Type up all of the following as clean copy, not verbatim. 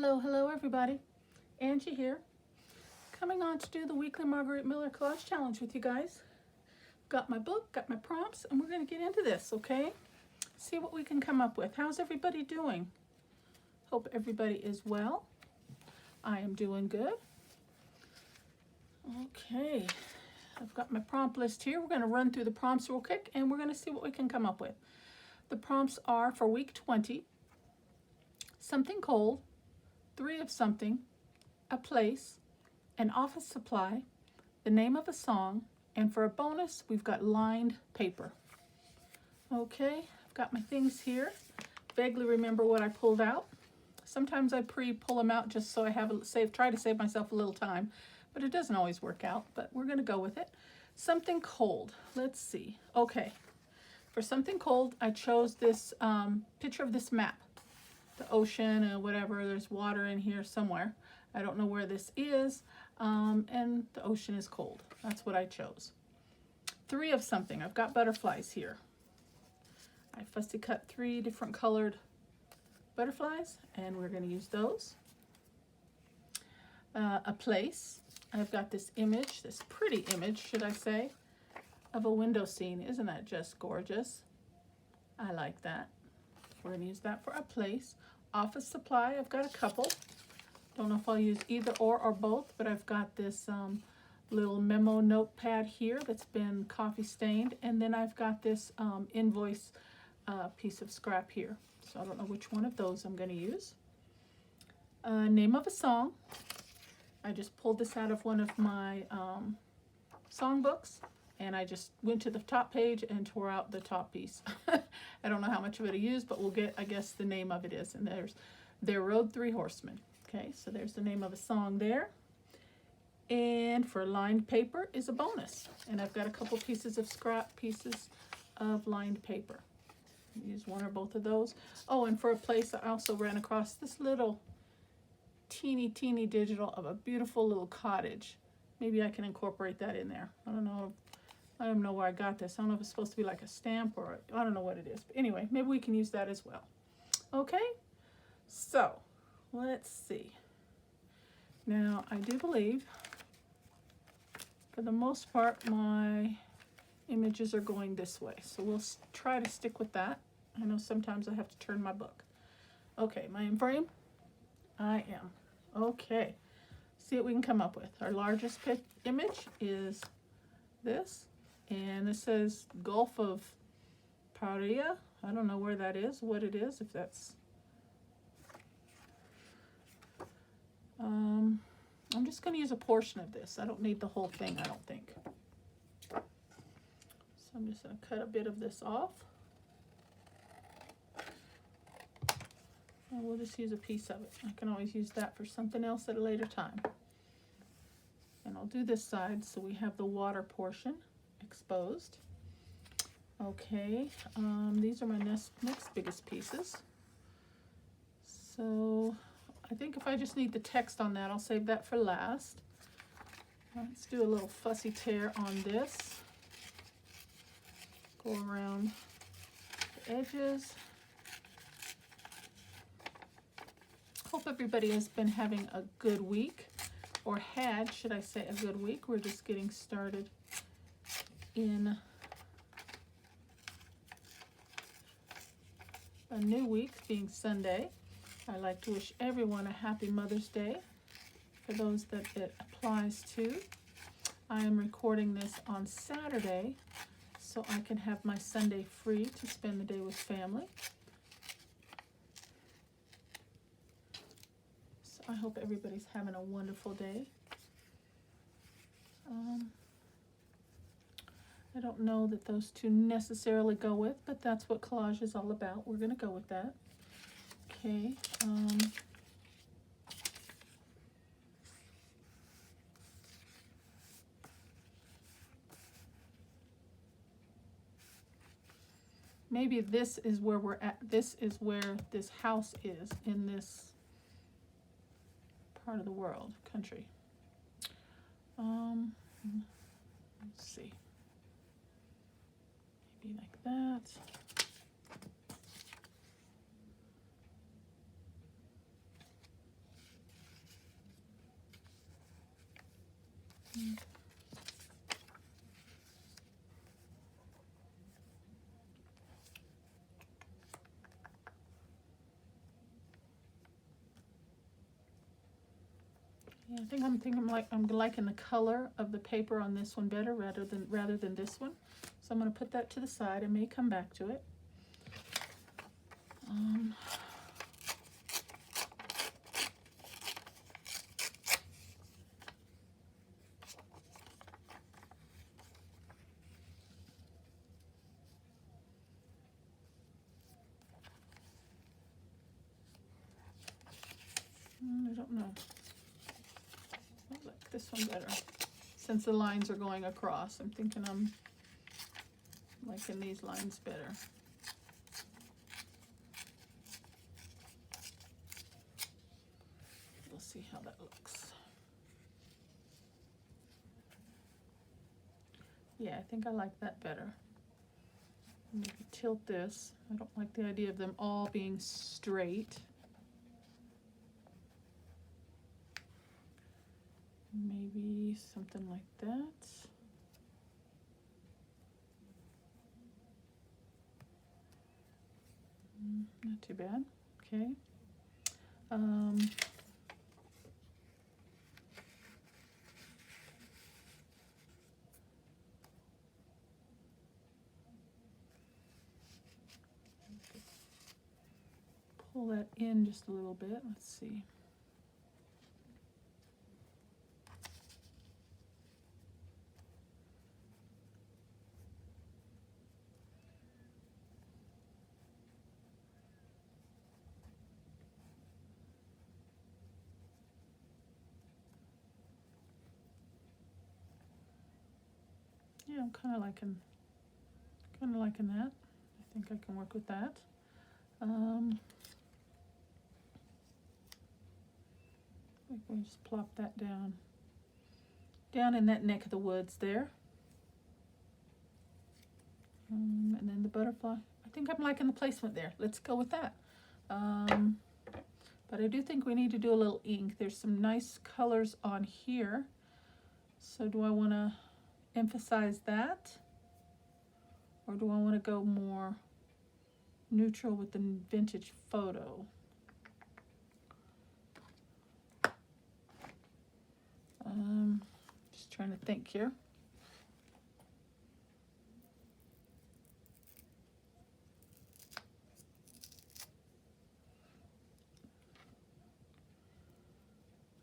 Hello everybody. Angie here, coming on to do the weekly Margaret Miller Collage Challenge with you guys. Got my book, got my prompts, and we're going to get into this, okay? See what we can come up with. How's everybody doing? Hope everybody is well. I am doing good. Okay, I've got my prompt list here. We're going to run through the prompts real quick, and we're going to see what we can come up with. The prompts are for week 20, something cold, 3 of something, a place, an office supply, the name of a song, and for a bonus, we've got lined paper. Okay, I've got my things here. Vaguely remember what I pulled out. Sometimes I pre-pull them out just so I have try to save myself a little time, but it doesn't always work out, but we're gonna go with it. Something cold, let's see. Okay, for something cold, I chose this picture of this map. The ocean and whatever, there's water in here somewhere. I don't know where this is, and the ocean is cold. That's what I chose. 3 of something, I've got butterflies here. I fussy cut 3 different colored butterflies, and we're going to use those. A place, I've got this image, this pretty image, should I say, of a window scene. Isn't that just gorgeous? I like that. We're going to use that for a place. Office supply, I've got a couple. Don't know if I'll use either or both, but I've got this little memo notepad here that's been coffee stained, and then I've got this invoice piece of scrap here. So I don't know which one of those I'm going to use. Name of a song. I just pulled this out of one of my song books, and I just went to the top page and tore out the top piece. I don't know how much of it I used, but we'll get, I guess the name of it is, and there's There Rode 3 Horsemen. Okay, so there's the name of a song there. And for lined paper is a bonus. And I've got a couple pieces of scrap pieces of lined paper. Use one or both of those. Oh, and for a place, I also ran across this little teeny digital of a beautiful little cottage. Maybe I can incorporate that in there. I don't know. I don't know where I got this. I don't know if it's supposed to be like a stamp or I don't know what it is. But anyway, maybe we can use that as well. Okay, so let's see. Now, I do believe, for the most part, my images are going this way. So we'll try to stick with that. I know sometimes I have to turn my book. Okay, am I in frame? I am. Okay, see what we can come up with. Our largest image is this. And this says Gulf of Paria. I don't know where that is, what it is, if that's... I'm just going to use a portion of this. I don't need the whole thing, I don't think. So I'm just going to cut a bit of this off. And we'll just use a piece of it. I can always use that for something else at a later time. And I'll do this side so we have the water portion exposed. Okay, these are my next biggest pieces. So I think if I just need the text on that, I'll save that for last. Let's do a little fussy tear on this. Go around the edges. Hope everybody has been having a good week, or had, should I say, a good week. We're just getting started in a new week, being Sunday. I'd like to wish everyone a happy Mother's Day, for those that it applies to. I am recording this on Saturday, so I can have my Sunday free to spend the day with family. So I hope everybody's having a wonderful day. I don't know that those two necessarily go with, but that's what collage is all about. We're going to go with that. Okay. Maybe this is where we're at. This is where this house is in this part of the world, country. Let's see. Maybe like that. Yeah, I think I'm liking the color of the paper on this one better rather than this one. So I'm going to put that to the side. I may come back to it. I don't know. I like this one better. Since the lines are going across, I'm thinking I'm liking these lines better. We'll see how that looks. Yeah, I think I like that better. Maybe tilt this. I don't like the idea of them all being straight. Maybe something like that. Not too bad. Okay. Pull that in just a little bit. Let's see. Yeah, I'm kind of liking that. I think I can work with that. We just plop that down in that neck of the woods there. And then the butterfly. I think I'm liking the placement there. Let's go with that. But I do think we need to do a little ink. There's some nice colors on here. So do I want to emphasize that? Or do I want to go more neutral with the vintage photo? Just trying to think here.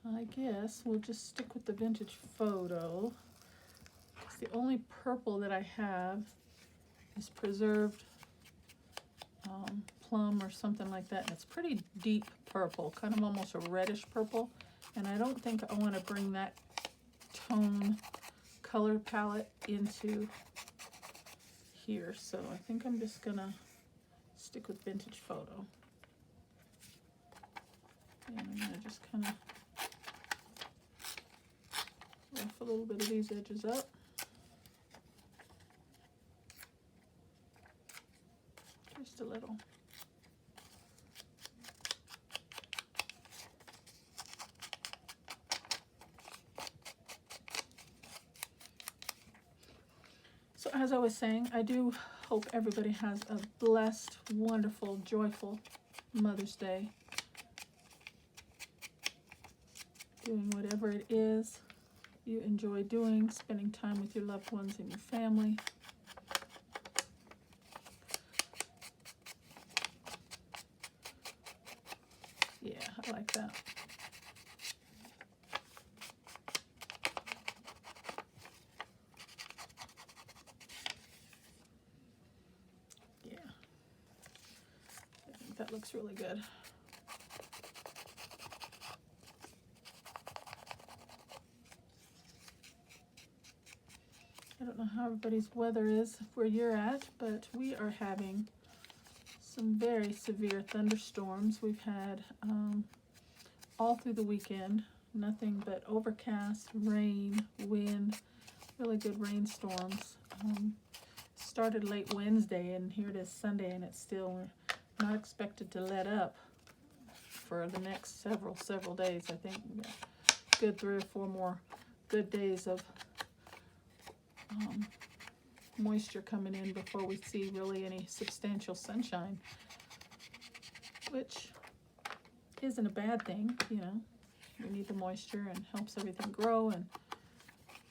I guess we'll just stick with the vintage photo. Because the only purple that I have is preserved plum or something like that. And it's pretty deep purple, kind of almost a reddish purple. And I don't think I want to bring that tone color palette into here. So I think I'm just going to stick with vintage photo. And I'm going to just kind of rough a little bit of these edges up. Just a little. So as I was saying, I do hope everybody has a blessed, wonderful, joyful Mother's Day. Doing whatever it is you enjoy doing, spending time with your loved ones and your family. Yeah, I like that. Yeah, I think that looks really good. I don't know how everybody's weather is where you're at, but we are having some very severe thunderstorms. We've had all through the weekend, nothing but overcast, rain, wind, really good rainstorms. Started late Wednesday, and here it is Sunday, and it's still not expected to let up for the next several days. I think good 3 or 4 more good days of moisture coming in before we see really any substantial sunshine, which isn't a bad thing, you know. We need the moisture and helps everything grow and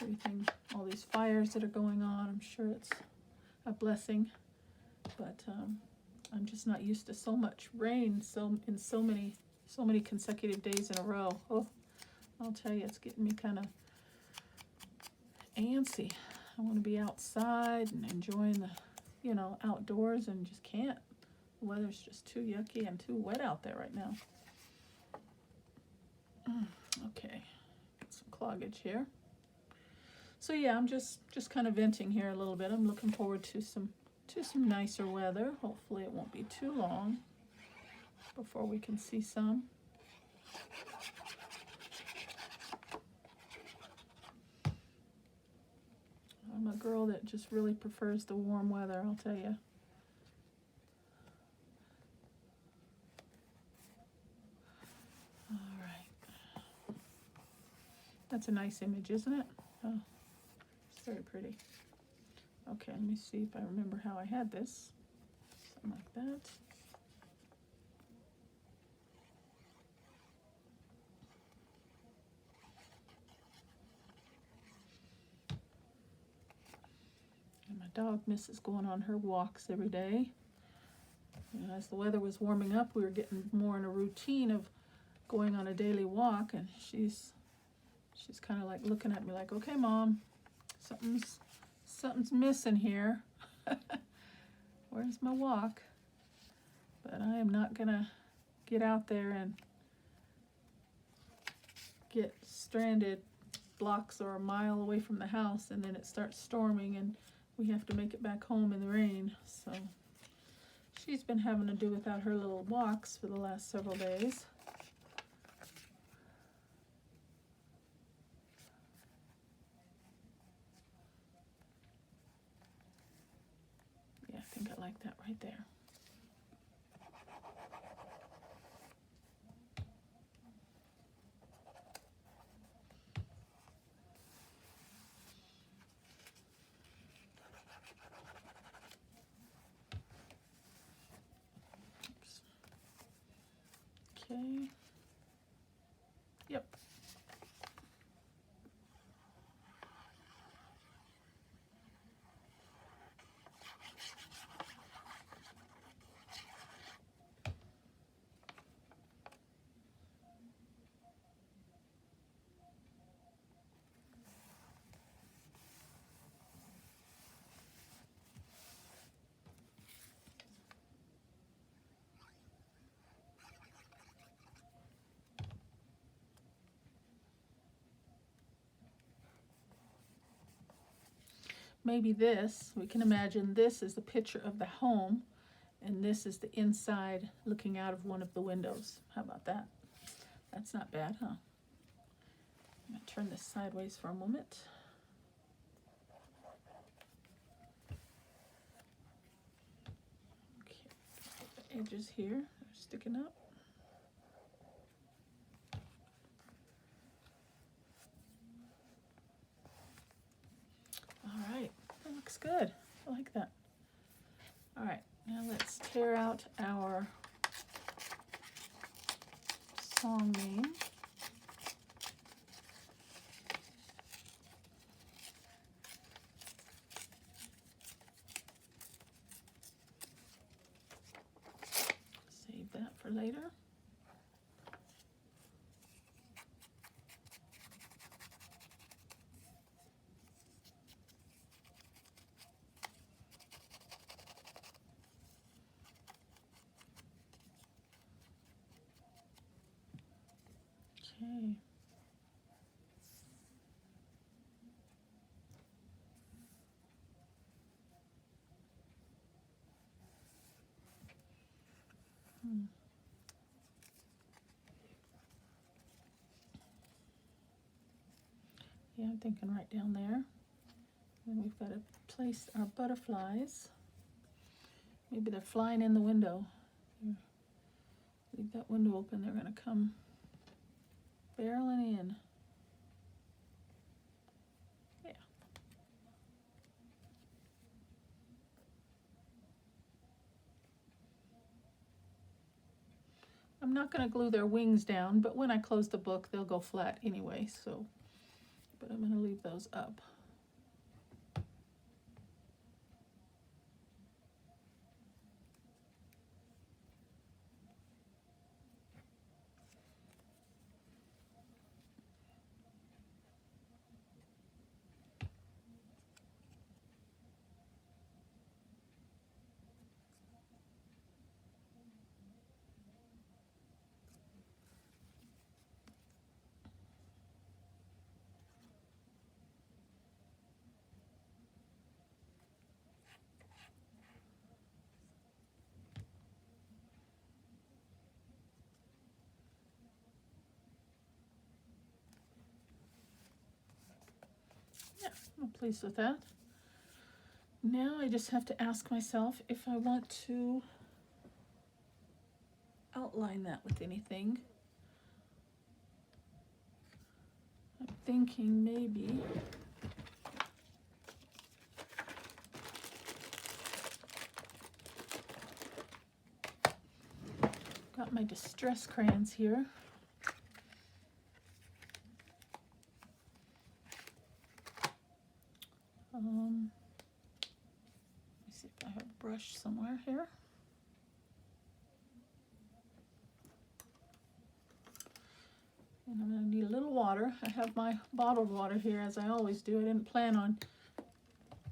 everything, all these fires that are going on. I'm sure it's a blessing, but I'm just not used to so much rain in so many consecutive days in a row. Oh, I'll tell you, it's getting me kind of antsy. I want to be outside and enjoying the, you know, outdoors, and just can't. The weather's just too yucky and too wet out there right now. Okay, got some cloggage here. So yeah, I'm just kind of venting here a little bit. I'm looking forward to some nicer weather. Hopefully it won't be too long before we can see some. I'm a girl that just really prefers the warm weather, I'll tell you. All right. That's a nice image, isn't it? Oh, it's very pretty. Okay, let me see if I remember how I had this. Something like that. And my dog misses going on her walks every day. You know, as the weather was warming up, we were getting more in a routine of going on a daily walk, and she's kind of like looking at me like, okay, Mom, something's missing here. Where's my walk? But I am not gonna get out there and get stranded blocks or a mile away from the house, and then it starts storming and we have to make it back home in the rain. So she's been having to do without her little walks for the last several days. Yeah, I think I like that right there. Okay. Yep. Maybe this, we can imagine this is the picture of the home, and this is the inside looking out of one of the windows. How about that? That's not bad, huh? I'm going to turn this sideways for a moment. Okay, the edges here are sticking up. All right, that looks good. I like that. All right, now let's tear out our song name. Save that for later. Okay. Yeah, I'm thinking right down there. And we've got to place our butterflies. Maybe they're flying in the window. Leave that window open, they're going to come barreling in. I'm not going to glue their wings down, but when I close the book, they'll go flat anyway, so, but I'm going to leave those up. Yeah, I'm pleased with that. Now I just have to ask myself if I want to outline that with anything. I'm thinking maybe got my distress crayons here. Let me see if I have a brush somewhere here. And I'm going to need a little water. I have my bottled water here, as I always do. I didn't plan on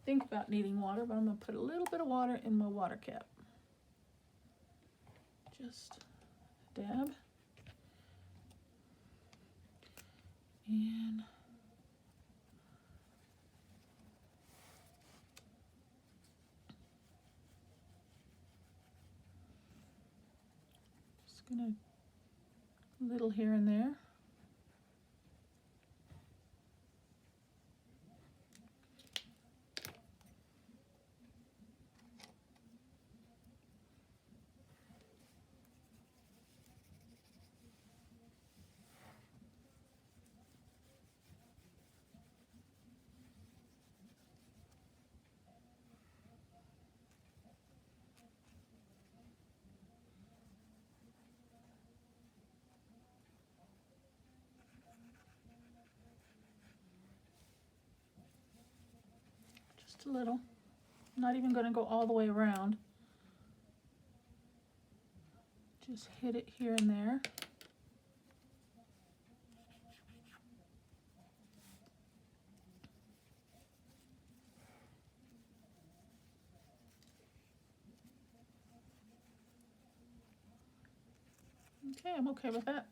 think about needing water, but I'm going to put a little bit of water in my water cap. Just a dab. And just going to a little here and there. Just a little. I'm not even going to go all the way around. Just hit it here and there. Okay, I'm okay with that.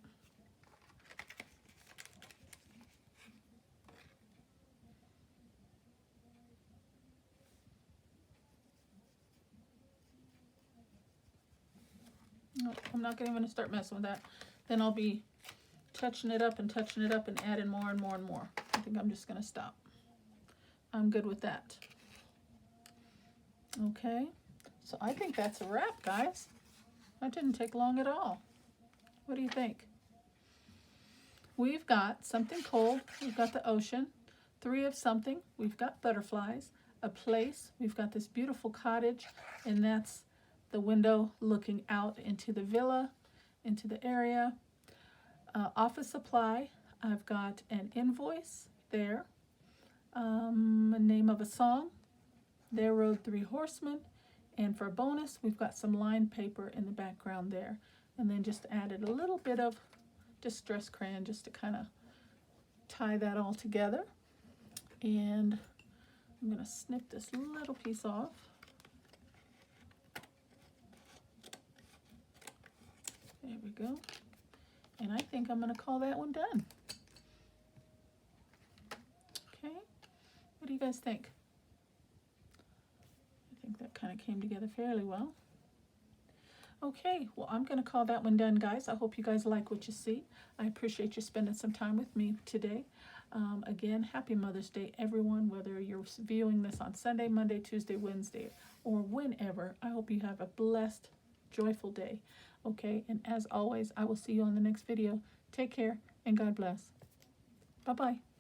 No, I'm not even going to start messing with that. Then I'll be touching it up and adding more and more and more. I think I'm just going to stop. I'm good with that. Okay, so I think that's a wrap, guys. That didn't take long at all. What do you think? We've got something cold. We've got the ocean. 3 of something. We've got butterflies. A place. We've got this beautiful cottage, and that's the window looking out into the villa, into the area. Office supply. I've got an invoice there. A name of a song. There rode 3 horsemen. And for a bonus, we've got some lined paper in the background there. And then just added a little bit of distress crayon just to kind of tie that all together. And I'm going to snip this little piece off. There we go. And I think I'm going to call that one done. Okay. What do you guys think? I think that kind of came together fairly well. Okay, well, I'm going to call that one done, guys. I hope you guys like what you see. I appreciate you spending some time with me today. Again, happy Mother's Day, everyone, whether you're viewing this on Sunday, Monday, Tuesday, Wednesday, or whenever. I hope you have a blessed, joyful day. Okay, and as always, I will see you on the next video. Take care, and God bless. Bye-bye.